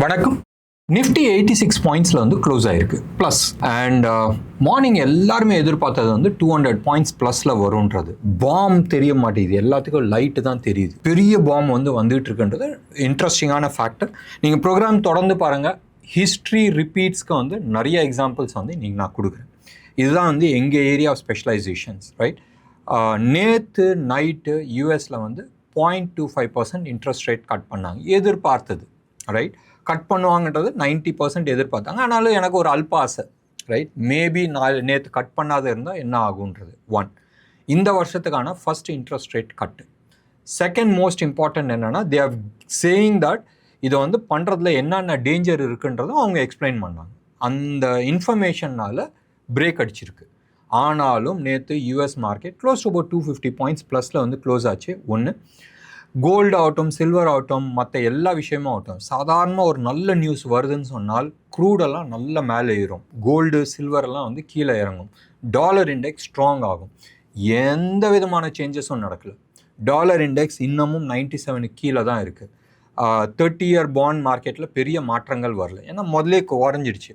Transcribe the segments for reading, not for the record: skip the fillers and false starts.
வணக்கம். நிஃப்டி 86 பாயிண்ட்ஸில் வந்து க்ளோஸ் ஆகிருக்கு ப்ளஸ். அண்ட் மார்னிங் எல்லாருமே எதிர்பார்த்தது வந்து 200 பாயிண்ட்ஸ் ப்ளஸில் வரும்ன்றது. பாம் தெரிய மாட்டேங்குது, எல்லாத்துக்கும் லைட்டு தான் தெரியுது. பெரிய பாம் வந்து வந்துகிட்டு இருக்குன்றது இன்ட்ரெஸ்டிங்கான ஃபேக்டர். நீங்கள் ப்ரோக்ராம் தொடர்ந்து பாருங்கள், ஹிஸ்ட்ரி ரிப்பீட்ஸ்க்கு வந்து நிறைய எக்ஸாம்பிள்ஸ் வந்து நீங்கள் நான் கொடுக்குறேன். இதுதான் வந்து எங்கள் ஏரியா ஆஃப் ஸ்பெஷலைசேஷன்ஸ், ரைட்? நேற்று நைட்டு யூஎஸில் வந்து 0.25% இன்ட்ரெஸ்ட் ரேட் கட் பண்ணாங்க, எதிர்பார்த்தது, ரைட்? கட் பண்ணுவாங்கன்றது 90% எதிர்பார்த்தாங்க. ஆனாலும் எனக்கு ஒரு அல்ப ஆசை, ரைட்? மேபி நேற்று கட் பண்ணாத இருந்தால் என்ன ஆகுன்றது. இந்த வருஷத்துக்கான ஃபர்ஸ்ட் இன்ட்ரெஸ்ட் ரேட் கட்டு. செகண்ட் மோஸ்ட் இம்பார்ட்டன்ட் என்னென்னா, தே ஆர் சேயிங் தட் இதை வந்து பண்ணுறதுல என்னென்ன டேஞ்சர் இருக்குன்றதும் அவங்க எக்ஸ்பிளைன் பண்ணாங்க. அந்த இன்ஃபர்மேஷனால் பிரேக் அடிச்சிருக்கு. ஆனாலும் நேற்று US market close to about 250 points ப்ளஸில் வந்து க்ளோஸ் ஆச்சு. கோல்டு ஆகட்டும், சில்வர் ஆகட்டும், மற்ற எல்லா விஷயமும் ஆகட்டும், சாதாரணமாக ஒரு நல்ல நியூஸ் வருதுன்னு சொன்னால் க்ரூடெல்லாம் நல்ல மேலே ஏறும், கோல்டு சில்வரெல்லாம் வந்து கீழே இறங்கும், டாலர் இண்டெக்ஸ் ஸ்ட்ராங் ஆகும். எந்த விதமான சேஞ்சஸும் நடக்கலை. டாலர் இண்டெக்ஸ் இன்னமும் 97 கீழே தான் இருக்குது. 30-year பாண்ட் மார்க்கெட்டில் பெரிய மாற்றங்கள் வரல, ஏன்னா முதலே குறைஞ்சிடுச்சு.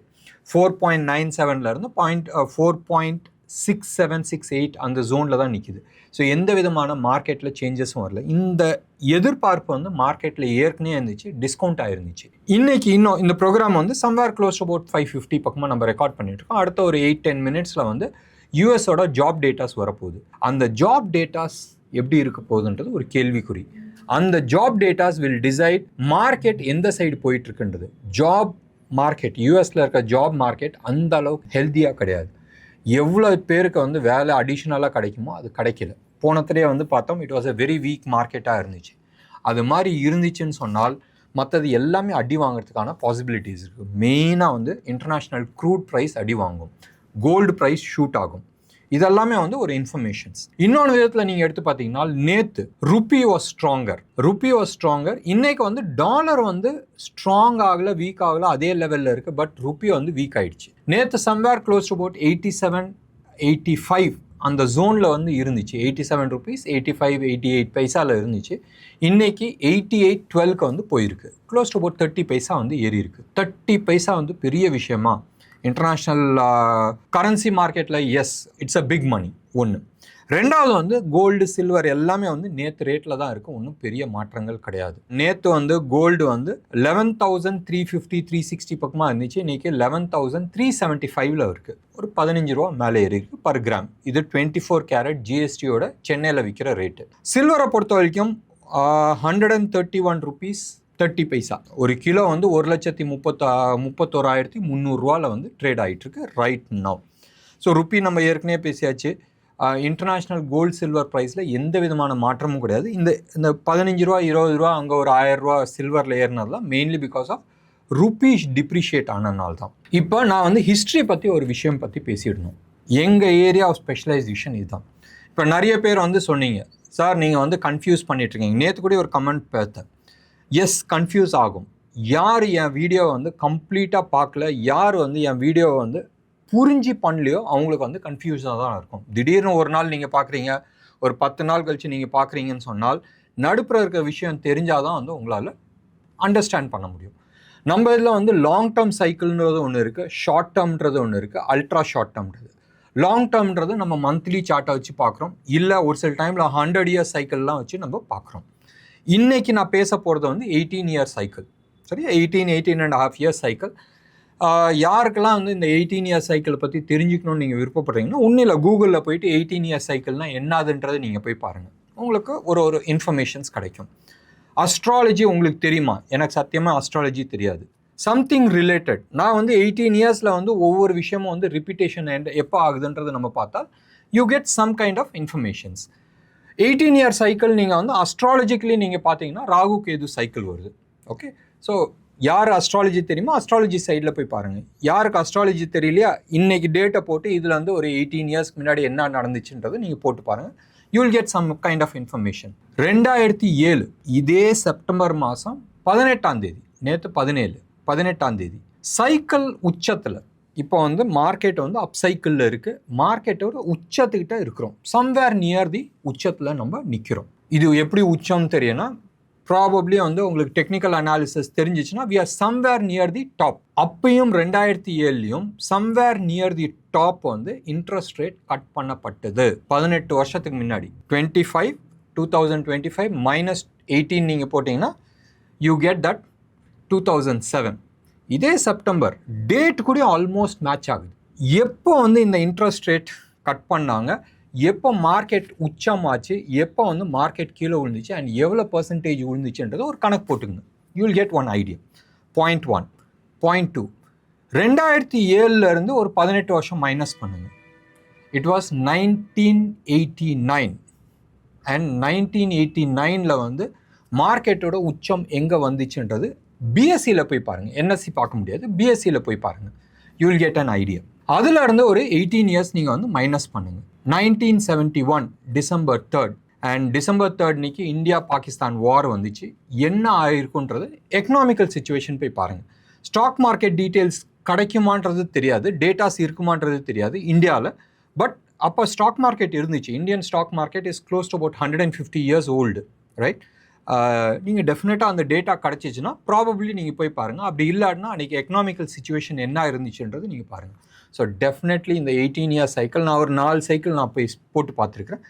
4.97 4.6768 அந்த ஜோனில் தான் நிற்கிது. ஸோ எந்த விதமான மார்க்கெட்டில் சேஞ்சஸும் வரல. இந்த எதிர்பார்ப்பு வந்து மார்க்கெட்டில் ஏற்கனவே இருந்துச்சு, டிஸ்கவுண்ட் ஆகிருந்துச்சு. இன்றைக்கி இன்னும் இந்த ப்ரோக்ராம் வந்து சம்வேர் க்ளோஸ் அபவுட் 550 பக்கமாக நம்ம ரெக்கார்ட் பண்ணிட்டுருக்கோம். அடுத்த ஒரு 8-10 மினிட்ஸில் வந்து யூஎஸோட ஜாப் டேட்டாஸ் வரப்போகுது. அந்த ஜாப் டேட்டாஸ் எப்படி இருக்க போகுதுன்றது ஒரு கேள்விக்குறி. அந்த job datas will decide market எந்த சைடு போயிட்டுருக்குன்றது. ஜாப் மார்க்கெட், யூஎஸில் இருக்க ஜாப் மார்க்கெட் அந்த அளவுக்கு ஹெல்த்தியாக கிடையாது. எவ்வளோ பேருக்கு வந்து வேலை அடிஷ்னலாக கிடைக்குமோ அது கிடைக்கல. போனத்திலே வந்து பார்த்தோம், it was a very weak மார்க்கெட்டாக இருந்துச்சு. அது மாதிரி இருந்துச்சுன்னு சொன்னால் மற்றது எல்லாமே அடி வாங்கிறதுக்கான பாசிபிலிட்டிஸ் இருக்குது. மெயினாக வந்து இன்டர்நேஷ்னல் க்ரூட் ப்ரைஸ் அடி வாங்கும், கோல்டு ப்ரைஸ் ஷூட் ஆகும். இதெல்லாமே வந்து ஒரு இன்ஃபர்மேஷன்ஸ். இன்னொன்று விதத்தில் நீங்கள் எடுத்து பார்த்தீங்கன்னா, நேற்று ருப்பி வாஸ் ஸ்ட்ராங்கர். இன்னைக்கு வந்து டாலர் வந்து ஸ்ட்ராங் ஆகலை, வீக் ஆகலை, அதே லெவலில் இருக்குது. பட் ருப்பி வந்து வீக் ஆகிடுச்சு. நேற்று சம்வேர் க்ளோஸ் டு அபவுட் 87-85 அந்த ஜோனில் வந்து இருந்துச்சு. 87 rupees 85-88 பைசாவில் இருந்துச்சு. இன்னைக்கு 88-12 வந்து போயிருக்கு. க்ளோஸ் டு அபவுட் 30 பைசா வந்து ஏறி இருக்குது. 30 பைசா வந்து பெரிய விஷயமா இன்டர்நேஷ்னல் கரன்சி மார்க்கெட்டில்? Yes, it's a big money. ஒன்று. ரெண்டாவது வந்து கோல்டு சில்வர் எல்லாமே வந்து நேற்று ரேட்டில் தான் இருக்குது, ஒன்றும் பெரிய மாற்றங்கள் கிடையாது. நேற்று வந்து கோல்டு வந்து 11,350-360 பக்கமாக இருந்துச்சு. இன்றைக்கி 11,375 இருக்குது. ஒரு 15 ரூபா மேலே ஏறி இருக்குது பர் கிராம். இது 24 கேரட் ஜிஎஸ்டியோட சென்னையில் விற்கிற ரேட்டு. சில்வரை பொறுத்த வரைக்கும் 131 rupees 30 பைசா. ஒரு கிலோ வந்து 1,31,300 வந்து ட்ரேட் ஆகிட்டுருக்கு ரைட் நவ். ஸோ ருப்பி நம்ம ஏற்கனவே பேசியாச்சு. இன்டர்நேஷ்னல் கோல்டு சில்வர் ப்ரைஸில் எந்த விதமான மாற்றமும் கிடையாது. இந்த 15 ரூபா 20 ரூபா அங்கே ஒரு 1000 ரூபா சில்வரில் ஏறினதுலாம் mainly because of rupee depreciate ஆனதுனால தான். இப்போ நான் வந்து ஹிஸ்ட்ரி பற்றி ஒரு விஷயம் பற்றி பேசிடணும். எங்கள் ஏரியா ஆஃப் ஸ்பெஷலைசேஷன் இதுதான். இப்போ நிறைய பேர் வந்து சொன்னீங்க, சார் நீங்கள் வந்து கன்ஃபியூஸ் பண்ணிட்டுருக்கீங்க. நேற்று கூட ஒரு கமெண்ட் பார்த்தேன். எஸ், கன்ஃபியூஸ் ஆகும். யார் என் வீடியோவை வந்து கம்ப்ளீட்டாக பார்க்கல, யார் வந்து என் வீடியோவை வந்து புரிஞ்சு பண்ணலையோ அவங்களுக்கு வந்து கன்ஃபியூஸாக தான் இருக்கும். திடீர்னு ஒரு நாள் நீங்கள் பார்க்குறீங்க, ஒரு 10 நாள் கழித்து நீங்கள் பார்க்குறீங்கன்னு சொன்னால் நடுப்புற இருக்க விஷயம் தெரிஞ்சால் தான் வந்து உங்களால் அண்டர்ஸ்டாண்ட் பண்ண முடியும். நம்ம இதில் வந்து லாங் டேர்ம் சைக்கிள்ன்றது ஒன்று இருக்குது, ஷார்ட் டேர்ம்ன்றது ஒன்று இருக்குது, அல்ட்ரா ஷார்ட் டேர்ம்ன்றது. லாங் டேர்ம்ன்றது நம்ம மந்த்லி சார்ட்டை வச்சு பார்க்குறோம், இல்லை ஒரு சில டைமில் 100 year சைக்கிள்லாம் வச்சு நம்ம பார்க்குறோம். இன்றைக்கி நான் பேச போகிறது வந்து 18 year சைக்கிள். சரி, 18.5 year சைக்கிள். யாருக்கெல்லாம் வந்து இந்த 18 year சைக்கிளை பற்றி தெரிஞ்சுக்கணும்னு நீங்கள் விருப்பப்படுறீங்கன்னா, ஒன்றும் இல்லை, கூகுளில் போயிட்டு 18 year சைக்கிள்னால் என்னதுன்றதை நீங்கள் போய் பாருங்கள். உங்களுக்கு ஒரு இன்ஃபர்மேஷன்ஸ் கிடைக்கும். அஸ்ட்ராலஜி உங்களுக்கு தெரியுமா? எனக்கு சத்தியமாக அஸ்ட்ராலஜி தெரியாது. Something related. நான் வந்து 18 yearsல வந்து ஒவ்வொரு விஷயமும் வந்து ரிப்பீட்டேஷன் எப்போ ஆகுதுன்றது நம்ம பார்த்தா you get some kind of informations. 18 year cycle நீங்கள் வந்து அஸ்ட்ராலஜிக்கலி நீங்கள் பார்த்தீங்கன்னா ராகு கேது சைக்கிள் வருது. ஓகே, ஸோ யார் அஸ்ட்ராலஜி தெரியுமோ அஸ்ட்ராலஜி சைடில் போய் பாருங்கள். யாருக்கு அஸ்ட்ராலஜி தெரியலையா, இன்றைக்கி டேட்டை போட்டு இதில் வந்து ஒரு 18 yearsக்கு முன்னாடி என்ன நடந்துச்சுன்றதை நீங்கள் போட்டு பாருங்கள். You will get some kind of information. 2007 இதே செப்டம்பர் மாதம் 18ஆம் தேதி, நேற்று 18ஆம் தேதி சைக்கிள் உச்சத்தில். இப்போ வந்து மார்க்கெட் வந்து அப் சைக்கிளில் இருக்குது, மார்க்கெட்டோட உச்சத்துக்கிட்ட இருக்கிறோம், சம்வேர் நியர் தி உச்சத்தில் நம்ம நிற்கிறோம். இது எப்படி உச்சம்னு தெரியும்னா, ப்ராபப்ளி வந்து உங்களுக்கு டெக்னிக்கல் அனாலிசிஸ் தெரிஞ்சிச்சுன்னா we are somewhere near the top. அப்பயும் 2007லையும் somewhere near the top வந்து இன்ட்ரெஸ்ட் ரேட் கட் பண்ணப்பட்டது 18 வருஷத்துக்கு முன்னாடி. 2025 மைனஸ் 18 நீங்கள் போட்டிங்கன்னா யூ கெட் தட் 2007. இதே செப்டம்பர் டேட் கூட ஆல்மோஸ்ட் மேட்ச் ஆகுது. எப்போ வந்து இந்த இன்ட்ரெஸ்ட் ரேட் கட் பண்ணாங்க, எப்போ மார்க்கெட் உச்சமாச்சு, எப்போ வந்து மார்க்கெட் கீழே விழுந்துச்சு அண்ட் எவ்வளோ பர்சன்டேஜ் விழுந்துச்சுன்றது ஒரு கணக்கு போட்டுங்க. You will get one idea. Point 1. Point 2, 2007 ஒரு 18 வருஷம் மைனஸ் பண்ணுங்க. இட் வாஸ் 1989 அண்ட் 1989 வந்து மார்க்கெட்டோட உச்சம் எங்கே வந்துச்சுன்றது பிஎஸ்சியில் போய் பாருங்கள். என்எஸ்சி பார்க்க முடியாது, பிஎஸ்சியில் போய் பாருங்கள். You will get an idea. அதுலேருந்து ஒரு 18 இயர்ஸ் நீங்கள் வந்து மைனஸ் பண்ணுங்கள். 1971 December 3rd and December 3rd அன்னைக்கு இந்தியா பாகிஸ்தான் வார் வந்துச்சு. என்ன ஆயிருக்குன்றது எக்கனாமிக்கல் சுச்சுவேஷன் போய் பாருங்கள். ஸ்டாக் மார்க்கெட் டீட்டெயில்ஸ் கிடைக்குமான்றது தெரியாது, டேட்டாஸ் இருக்குமான்றது தெரியாது இந்தியாவில். பட் அப்போ ஸ்டாக் மார்க்கெட் இருந்துச்சு. Indian stock market is close to about 150 years old, right? நீங்கள் டெஃபினட்டாக அந்த டேட்டா கிடச்சிச்சின்னா ப்ராபப்ளி நீங்கள் போய் பாருங்கள். அப்படி இல்லாட்டினா அன்றைக்கி எக்கனாமிக்கல் சுச்சுவேஷன் என்ன இருந்துச்சுன்றது நீங்கள் பாருங்கள். ஸோ டெஃபினெட்லி இந்த 18 year சைக்கிள் நான் ஒரு 4 சைக்கிள் நான் போய் போட்டு பார்த்துருக்குறேன்.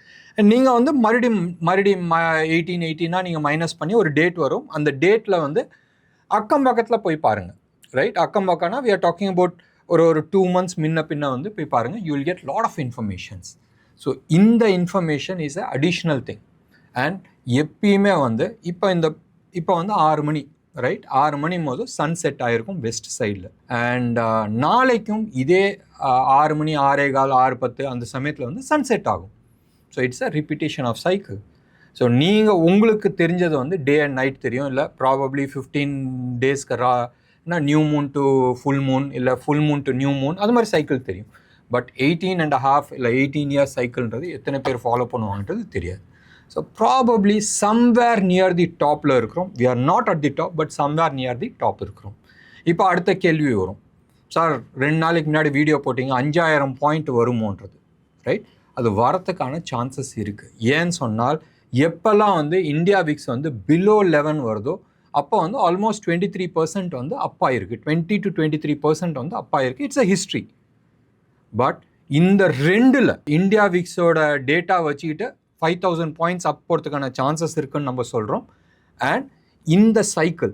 நீங்கள் வந்து மறுபடியும் 18 நீங்கள் மைனஸ் பண்ணி ஒரு டேட் வரும். அந்த டேட்டில் வந்து அக்கம் பக்கத்தில் போய் பாருங்கள், ரைட்? அக்கம் பக்கம்னா we are talking about ஒரு 2 months முன்ன பின்ன வந்து போய் பாருங்கள். You will get lot of informations. So இந்த information is a additional thing. And எப்பயுமே வந்து இப்போ வந்து 6 மணி, ரைட்? 6 மணி போது சன் செட் ஆகிருக்கும் வெஸ்ட் சைடில். அண்ட் நாளைக்கும் இதே 6 மணி 6:15 6:10 அந்த சமயத்தில் வந்து சன் செட் ஆகும். So it's a repetition of cycle. So நீங்கள் உங்களுக்கு தெரிஞ்சது வந்து டே அண்ட் நைட் தெரியும், இல்லை ப்ராபப்ளி 15 டேஸ்க்கு new moon to full moon, இல்லை full moon to new moon, அது மாதிரி சைக்கிள் தெரியும். பட் 18.5 இல்லை 18 year சைக்கிள்ன்றது எத்தனை பேர் ஃபாலோ பண்ணுவாங்கன்றது தெரியாது. So probably somewhere near the டாப்பில் இருக்கிறோம். We are not at the top, but somewhere near the top இருக்கிறோம். இப்போ அடுத்த கேள்வி வரும், சார் 2 நாளைக்கு முன்னாடி வீடியோ போட்டிங்க 5000 பாயிண்ட் வருமோன்றது, ரைட்? அது வரத்துக்கான சான்சஸ் இருக்குது. ஏன்னு சொன்னால் எப்போல்லாம் வந்து இந்தியா விக்ஸ் வந்து பிலோ 11 வருதோ அப்போ வந்து ஆல்மோஸ்ட் 23% வந்து அப் ஆயிருக்கு. 20 to 23% வந்து அப் ஆயிருக்கு. It's a history. பட் இந்த 2ல் இந்தியா விக்ஸோட டேட்டா வச்சுக்கிட்டு 5000 பாயிண்ட்ஸ் அப் போகிறதுக்கான சான்சஸ் இருக்குன்னு நம்ம சொல்கிறோம். அண்ட் இந்த சைக்கிள்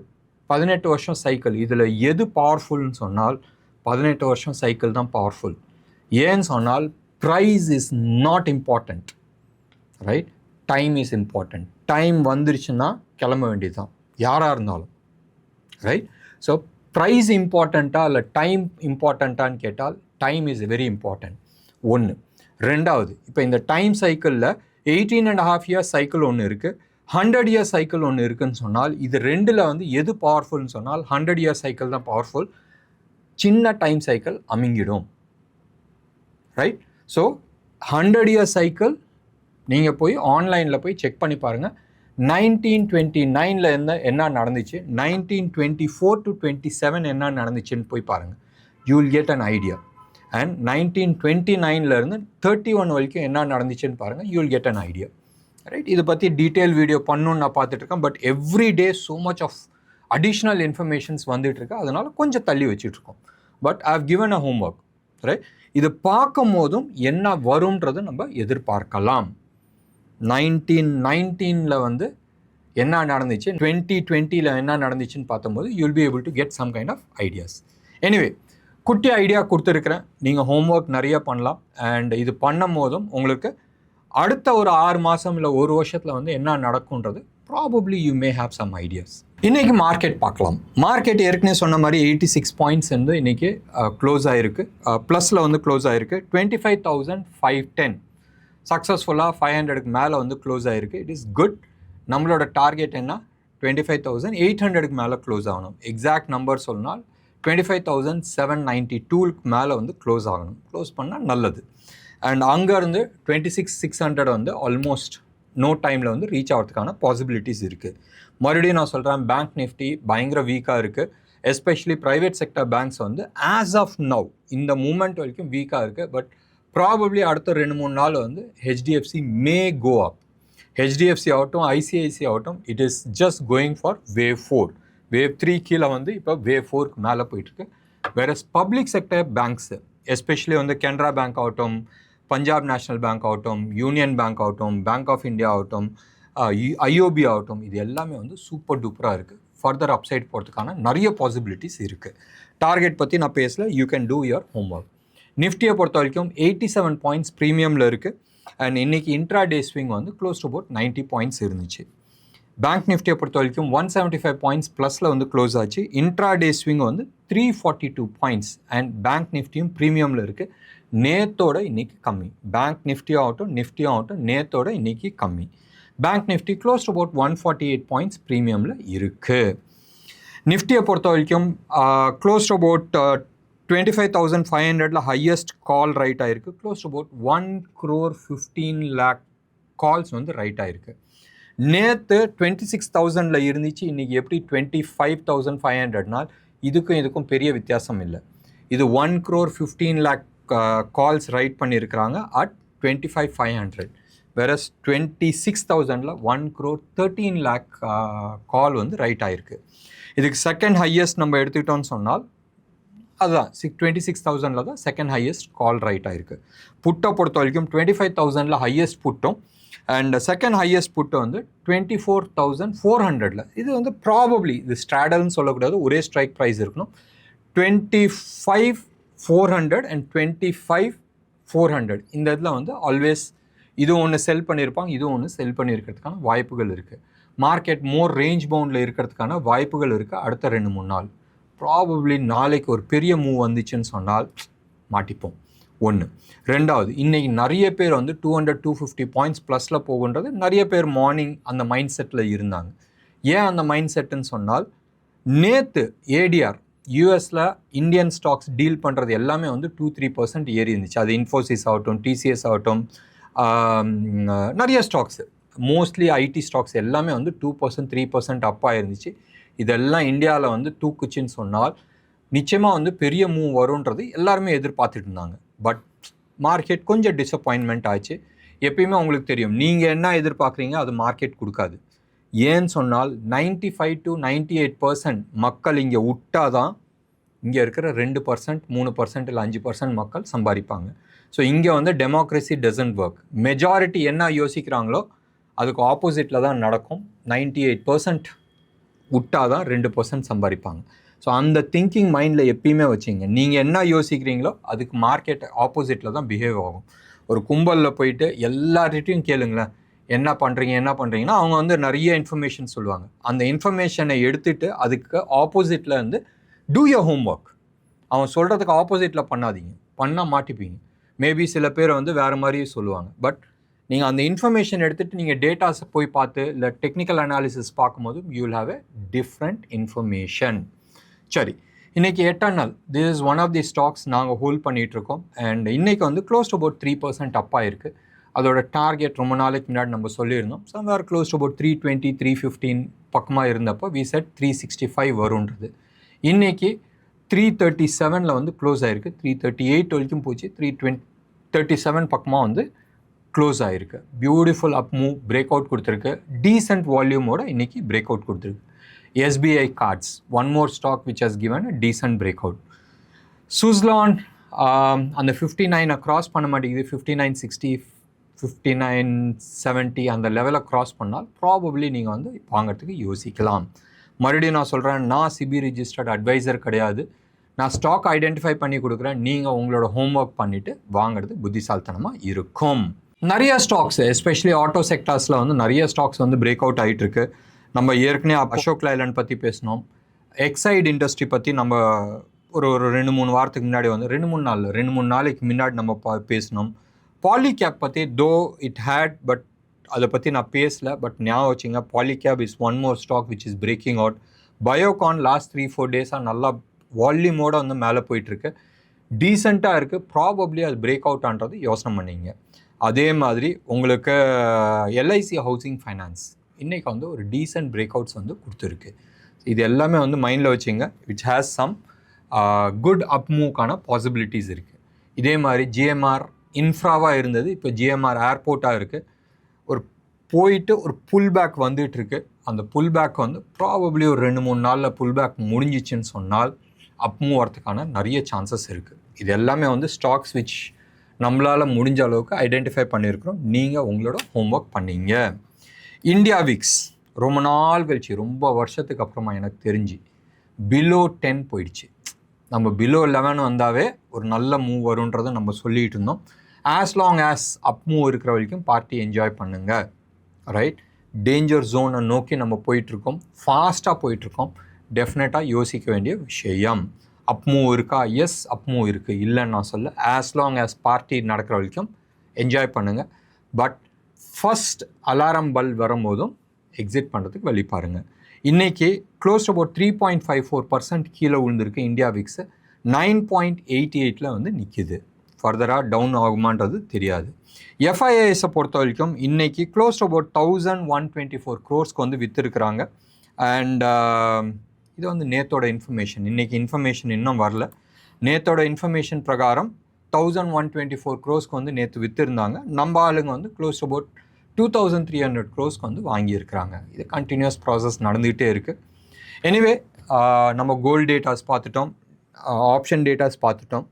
18 வருஷம் சைக்கிள், இதில் எது பவர்ஃபுல்னு சொன்னால் 18 வருஷம் சைக்கிள் தான் பவர்ஃபுல். ஏன்னு சொன்னால் price is not important, right? Time is important. Time வந்துருச்சுன்னா கிளம்ப வேண்டியது தான் யாராக இருந்தாலும், ரைட்? ஸோ ப்ரைஸ் இம்பார்ட்டண்ட்டா இல்லை டைம் இம்பார்ட்டண்ட்டான்னு கேட்டால் டைம் இஸ் வெரி இம்பார்ட்டண்ட். 1. 2வது, இப்போ இந்த டைம் சைக்கிளில் 18.5 year சைக்கிள் ஒன்று இருக்குது, 100 year சைக்கிள் ஒன்று இருக்குதுன்னு சொன்னால் இது 2ல் வந்து எது பவர்ஃபுல்னு சொன்னால் 100 year சைக்கிள் தான் பவர்ஃபுல். சின்ன டைம் சைக்கிள் அமுங்கிடும், ரைட்? ஸோ 100 year சைக்கிள் நீங்கள் போய் ஆன்லைனில் போய் செக் பண்ணி பாருங்கள். 1929 என்ன நடந்துச்சு, 1924 to 27 என்ன நடந்துச்சுன்னு போய் பாருங்கள். You will get an idea. And 1929 31 வரைக்கும் என்ன நடந்துச்சுன்னு பாருங்கள். You will get an idea, right? இதை பற்றி டீட்டெயில் வீடியோ பண்ணணுன்னு நான் பார்த்துட்ருக்கேன். But every day so much of additional informations வந்துட்டுருக்கு. அதனால் கொஞ்சம் தள்ளி வச்சுட்ருக்கோம். But I have given a home work, right? இது பார்க்கும் போதும் என்ன வரும்ன்றது நம்ம எதிர்பார்க்கலாம். 1919 வந்து என்ன நடந்துச்சு, 2020 என்ன நடந்துச்சுன்னு பார்த்தம்போது you will be able to get some kind of ideas. Anyway, குட்டி ஐடியா கொடுத்துருக்குறேன். நீங்கள் ஹோம்ஒர்க் நிறைய பண்ணலாம். அண்ட் இது பண்ணும் போதும் உங்களுக்கு அடுத்த ஒரு 6 மாதம் இல்லை 1 வருஷத்தில் வந்து என்ன நடக்கும்ன்றது probably you may have some ideas. இன்றைக்கி மார்க்கெட் பார்க்கலாம். மார்க்கெட் ஏற்கனவே சொன்ன மாதிரி 86 பாயிண்ட்ஸ் வந்து இன்றைக்கி க்ளோஸ் ஆகிருக்கு. ப்ளஸில் வந்து க்ளோஸ் ஆகிருக்கு. 25,510 சக்ஸஸ்ஃபுல்லாக 500க்கு மேலே வந்து க்ளோஸ் ஆகிருக்கு. It is good. நம்மளோட டார்கெட் என்ன, 25,800க்கு மேலே க்ளோஸ் ஆகணும். எக்ஸாக்ட் நம்பர் சொன்னால் 25,792க்கு மேலே வந்து க்ளோஸ் ஆகணும். க்ளோஸ் பண்ணால் நல்லது. அண்ட் அங்கேருந்து 26,600 வந்து ஆல்மோஸ்ட் நோ டைமில் வந்து ரீச் ஆகிறதுக்கான பாசிபிலிட்டிஸ் இருக்குது. மறுபடியும் நான் சொல்கிறேன், பேங்க் நிஃப்டி பயங்கர வீக்காக இருக்குது. எஸ்பெஷலி ப்ரைவேட் செக்டர் பேங்க்ஸ் வந்து ஆஸ் ஆஃப் நவ் இந்த மூமெண்ட் வரைக்கும் வீக்காக இருக்குது. பட் ப்ராபப்ளி அடுத்த 2-3 நாள் வந்து ஹெச்டிஎஃப்சி மே கோ அப். ஹெச்டிஎஃப்சி ஆகட்டும் ஐசிஐசி ஆகட்டும் it is just going for wave 4. Wave 3 கீழே வந்து இப்போ வேவ் 4க்கு மேலே போயிட்டுருக்கு. வேற பப்ளிக் செக்டர் பேங்க்ஸு எஸ்பெஷலி வந்து கனரா பேங்க் ஆகட்டும், பஞ்சாப் நேஷ்னல் பேங்க் ஆகட்டும், யூனியன் பேங்க் ஆகட்டும், பேங்க் ஆஃப் இந்தியா ஆகட்டும், ஐஓபி ஆகட்டும், இது எல்லாமே வந்து சூப்பர் டூப்பராக இருக்குது. ஃபர்தர் அப்சைட் போகிறதுக்கான நிறைய பாசிபிலிட்டிஸ் இருக்குது. டார்கெட் பற்றி நான் பேசல, you can do your homework. நிஃப்டியை பொறுத்த வரைக்கும் 87 பாயிண்ட்ஸ் ப்ரீமியமில் இருக்குது. அண்ட் இன்றைக்கி இன்ட்ரா டே ஸ்விங் வந்து க்ளோஸ் டு அபவுட் 90 பாயிண்ட்ஸ் இருந்துச்சு. பேங்க் நிஃப்டியை பொறுத்த வரைக்கும் 175 பாயிண்ட்ஸ் ப்ளஸில் வந்து க்ளோஸ் ஆச்சு. இன்ட்ரா டே ஸ்விங் வந்து 342 பாயிண்ட்ஸ். அண்ட் பேங்க் நிஃப்டியும் ப்ரீமியமில் இருக்குது. நேத்தோட இன்றைக்கி கம்மி. பேங்க் நிஃப்டியும் ஆகட்டும் நேத்தோட இன்றைக்கி கம்மி. Bank Nifty close to about 148 points ப்ரீமியமில் இருக்குது. நிஃப்டியை பொறுத்த வரைக்கும் close to about 25,500 highest call right ஆகிருக்கு. க்ளோஸ் டு அபவுட் 1,15,00,000 கால்ஸ் வந்து ரைட் ஆகிருக்கு. நேற்று 26,000 இருந்துச்சு. இன்றைக்கி எப்படி 25,500 இதுக்கும் பெரிய வித்தியாசம் இல்லை. இது 1,15,00,000 கால்ஸ் ரைட் பண்ணியிருக்கிறாங்க அட் 25,500. வேறஸ் 26,000 1,13,00,000 கால் வந்து ரைட் ஆகிருக்கு. இதுக்கு செகண்ட் ஹையஸ்ட் நம்ம எடுத்துக்கிட்டோம்னு சொன்னால் அதுதான் 26,000 தான் செகண்ட் ஹையஸ்ட் கால் ரைட் ஆகிருக்கு. புட்டை பொறுத்த வரைக்கும் 25,000 ஹையஸ்ட் புட்டும் அண்ட் செகண்ட் ஹையஸ்ட் புட்டு வந்து 24,400. இது வந்து ப்ராபப்ளி இது ஸ்ட்ராடல்னு சொல்லக்கூடாது, ஒரே ஸ்ட்ரைக் ப்ரைஸ் இருக்கணும். 25,400 அண்ட் 25,400 இந்த இதில் வந்து ஆல்வேஸ் இது ஒன்று செல் பண்ணியிருப்பாங்க, இது ஒன்று செல் பண்ணியிருக்கிறதுக்கான வாய்ப்புகள் இருக்குது. மார்க்கெட் மோர் ரேஞ்ச் பவுண்டில் இருக்கிறதுக்கான வாய்ப்புகள் இருக்குது. அடுத்த 2-3 நாள் ப்ராபப்ளி நாளைக்கு ஒரு பெரிய மூவ் வந்துச்சுன்னு சொன்னால் மாட்டிப்போம். ஒன்று. ரெண்டாவது, இன்றைக்கி நிறைய பேர் வந்து 200-250 பாயிண்ட்ஸ் ப்ளஸில் போகுன்றது நிறைய பேர் மார்னிங் அந்த மைண்ட் செட்டில் இருந்தாங்க. ஏன் அந்த மைண்ட் செட்டுன்னு சொன்னால் நேற்று ஏடிஆர் யூஎஸில் இந்தியன் ஸ்டாக்ஸ் டீல் பண்ணுறது எல்லாமே வந்து 2-3% ஏறி இருந்துச்சு. அது இன்ஃபோசிஸ் ஆகட்டும், டிசிஎஸ் ஆகட்டும், நிறைய ஸ்டாக்ஸு மோஸ்ட்லி ஐடி ஸ்டாக்ஸ் எல்லாமே வந்து 2%-3% அப்பாக இருந்துச்சு. இதெல்லாம் இந்தியாவில் வந்து தூக்குச்சின்னு சொன்னால் நிச்சயமாக வந்து பெரிய மூவ் வரும்ன்றது எல்லாருமே எதிர்பார்த்துட்டு இருந்தாங்க. பட் மார்க்கெட் கொஞ்சம் டிசப்பாயின்மெண்ட் ஆச்சு. எப்பயுமே உங்களுக்கு தெரியும், நீங்கள் என்ன எதிர்பார்க்குறீங்க அது மார்க்கெட் கொடுக்காது. ஏன்னு சொன்னால் 95-98% மக்கள் இங்கே விட்டால் தான் இங்கே இருக்கிற 2%, 3% இல்லை 5% மக்கள் சம்பாதிப்பாங்க. ஸோ இங்கே வந்து டெமோக்ரஸி டசன்ட் ஒர்க். மெஜாரிட்டி என்ன யோசிக்கிறாங்களோ அதுக்கு ஆப்போசிட்டில் தான் நடக்கும். 98% விட்டால் தான் 2% சம்பாதிப்பாங்க. ஸோ அந்த திங்கிங் மைண்டில் எப்பயுமே வச்சிங்க. நீங்கள் என்ன யோசிக்கிறீங்களோ அதுக்கு மார்க்கெட் ஆப்போசிட்டில் தான் பிஹேவ் ஆகும். ஒரு கும்பலில் போயிட்டு எல்லார்கிட்டையும் கேளுங்களேன் என்ன பண்ணுறீங்கன்னா அவங்க வந்து நிறைய இன்ஃபர்மேஷன் சொல்லுவாங்க. அந்த இன்ஃபர்மேஷனை எடுத்துகிட்டு அதுக்கு ஆப்போசிட்டில் வந்து டூ யோர் ஹோம் ஒர்க். அவன் சொல்கிறதுக்கு ஆப்போசிட்டில் பண்ணாதீங்க, பண்ணால் மாட்டிப்பீங்க. மேபி சில பேர் வந்து வேறு மாதிரி சொல்லுவாங்க. பட் நீங்கள் அந்த இன்ஃபர்மேஷன் எடுத்துகிட்டு நீங்கள் டேட்டாஸை போய் பார்த்து இல்லை டெக்னிக்கல் அனாலிசிஸ் பார்க்கும்போது you will have a different information. சரி, இன்றைக்கி 8 நாள் this is one of the stocks நாங்கள் ஹோல்ட் பண்ணிகிட்ருக்கோம். அண்ட் இன்றைக்கி வந்து க்ளோஸ் டு அபவுட் 3% அப்பாக இருக்குது. அதோட டார்கெட் ரொம்ப நாளைக்கு முன்னாடி நம்ம சொல்லியிருந்தோம். சம்வேர் க்ளோஸ் டு அபவுட் 320-315 பக்கமாக இருந்தப்போ வி செட் 365 வரும்ன்றது. இன்றைக்கி 337 வந்து க்ளோஸ் ஆகிருக்கு. 338 வரைக்கும் போச்சு. 337 பக்கமாக வந்து க்ளோஸ் ஆகிருக்கு. பியூட்டிஃபுல் அப் மூவ் பிரேக் அவுட் கொடுத்துருக்கு. டீசென்ட் வால்யூமோட இன்றைக்கி பிரேக் அவுட் கொடுத்துருக்கு. SBI cards, one more stock which has given a decent breakout. Suzlon அந்த 59 க்ராஸ் பண்ண மாட்டேங்குது. 5960, 5970 அந்த லெவலை க்ராஸ் பண்ணால் ப்ராபப்ளி நீங்கள் வந்து வாங்கிறதுக்கு யோசிக்கலாம். மறுபடியும் நான் சொல்கிறேன், நான் SEBI ரிஜிஸ்டர்ட் அட்வைசர் கிடையாது. நான் ஸ்டாக் ஐடென்டிஃபை பண்ணி கொடுக்குறேன். நீங்கள் உங்களோட ஹோம்ஒர்க் பண்ணிவிட்டு வாங்கிறது புத்திசாலித்தனமாக இருக்கும். நிறைய ஸ்டாக்ஸ் எஸ்பெஷலி ஆட்டோ செக்டார்ஸில் வந்து நிறைய ஸ்டாக்ஸ் வந்து பிரேக் அவுட் ஆகிட்டுருக்கு. நம்ம ஏற்கனவே அசோக் லைலண்ட் பற்றி பேசினோம். எக்ஸைட் இண்டஸ்ட்ரி பற்றி நம்ம ஒரு 2-3 வாரத்துக்கு முன்னாடி வந்து 2-3 நாளைக்கு முன்னாடி நம்ம பேசினோம். பாலிகேப் பற்றி தோ இட் ஹேட் பட் அதை பற்றி நான் பேசலை. பட் ஞாபகம் வச்சுங்க, Polycab is one more stock which is breaking out. Biocon last 3-4 டேஸாக நல்லா வால்யூமோடு வந்து மேலே போயிட்டுருக்கு. டீசெண்டாக இருக்குது. ப்ராபப்ளி அது பிரேக் அவுட் ஆன்றது யோசனை பண்ணிங்க. அதே மாதிரி உங்களுக்கு LIC ஹவுசிங் ஃபைனான்ஸ் இன்றைக்கி வந்து ஒரு டீசென்ட் பிரேக் அவுட்ஸ் வந்து கொடுத்துருக்கு. இது எல்லாமே வந்து மைண்டில் வச்சுங்க. Which has some good up மூவ்க்கான பாசிபிலிட்டிஸ் இருக்குது. இதே மாதிரி GMR இன்ஃப்ராவாக இருந்தது, இப்போ GMR ஏர்போர்ட்டாக இருக்குது. ஒரு போயிட்டு ஒரு புல் பேக் வந்துட்டுருக்கு. அந்த புல் பேக் வந்து ப்ராபப்ளி ஒரு 2-3 நாளில் புல் பேக் முடிஞ்சிச்சுன்னு சொன்னால் அப் மூவ் வரதுக்கான நிறைய சான்சஸ் இருக்குது. இது எல்லாமே வந்து ஸ்டாக்ஸ் விச் நம்மளால் முடிஞ்ச அளவுக்கு ஐடென்டிஃபை பண்ணியிருக்கிறோம். நீங்கள் உங்களோட ஹோம்ஒர்க் பண்ணீங்க. இந்தியாவிக்ஸ் ரொம்ப நாள் கழிச்சு, ரொம்ப வருஷத்துக்கு அப்புறமா எனக்கு தெரிஞ்சு பிலோ 10 போயிடுச்சு. நம்ம பிலோ 11 வந்தாவே ஒரு நல்ல மூவ் வரும்ன்றதை நம்ம சொல்லிகிட்டு இருந்தோம். ஆஸ் லாங் ஆஸ் அப் மூவ் இருக்கிற வரைக்கும் பார்ட்டி என்ஜாய் பண்ணுங்கள். ரைட், டேஞ்சர் ஜோனை நோக்கி நம்ம போயிட்டுருக்கோம், ஃபாஸ்ட்டாக போயிட்டுருக்கோம். டெஃபினட்டாக யோசிக்க வேண்டிய விஷயம். அப் மூவ் இருக்கா? எஸ், அப் மூவ் இருக்குது, இல்லைன்னு நான் சொல்ல. ஆஸ் லாங் ஆஸ் பார்ட்டி நடக்கிற வரைக்கும் என்ஜாய் பண்ணுங்கள். பட் ஃபஸ்ட் அலாரம் பல் வரும்போதும் எக்ஸிட் பண்ணுறதுக்கு வழி பாருங்கள். இன்றைக்கி க்ளோஸ் அபவுட் 3.54% கீழே விழுந்திருக்கு. இந்தியாவிக்ஸு 9.88 வந்து நிற்கிது. ஃபர்தராக டவுன் ஆகுமான்றது தெரியாது. எஃப்ஐஐஎஸை பொறுத்த வரைக்கும் இன்றைக்கி க்ளோஸ் அபவுட் 1124 crores வந்து விற்றுருக்குறாங்க. அண்ட் இது வந்து நேத்தோட இன்ஃபர்மேஷன். இன்றைக்கி இன்ஃபர்மேஷன் இன்னும் வரல. நேத்தோட இன்ஃபர்மேஷன் பிரகாரம் 1124 crores வந்து நேற்று விற்றுருந்தாங்க. நம்ம ஆளுங்க வந்து க்ளோஸ் அபவுட் 2300 crores வந்து வாங்கியிருக்கிறாங்க. இது கண்டினியூஸ் ப்ராசஸ் நடந்துகிட்டே இருக்குது. எனிவே, நம்ம கோல்டு டேட்டாஸ் பார்த்துட்டோம், ஆப்ஷன் டேட்டாஸ் பார்த்துட்டோம்,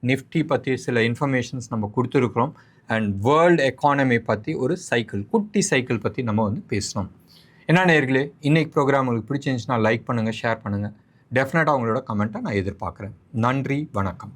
நிஃப்டி பற்றி சில இன்ஃபர்மேஷன்ஸ் நம்ம கொடுத்துருக்குறோம். அண்ட் வேர்ல்டு எக்கானமி பற்றி ஒரு சைக்கிள், குட்டி சைக்கிள் பற்றி நம்ம வந்து பேசணும். என்ன நேயர்களே, இன்றைக்கி ப்ரோக்ராம் உங்களுக்கு பிடிச்சிருந்துச்சுன்னா லைக் பண்ணுங்கள், ஷேர் பண்ணுங்கள். டெஃபினட்டாக உங்களோட கமெண்ட்டை நான் எதிர்பார்க்குறேன். நன்றி, வணக்கம்.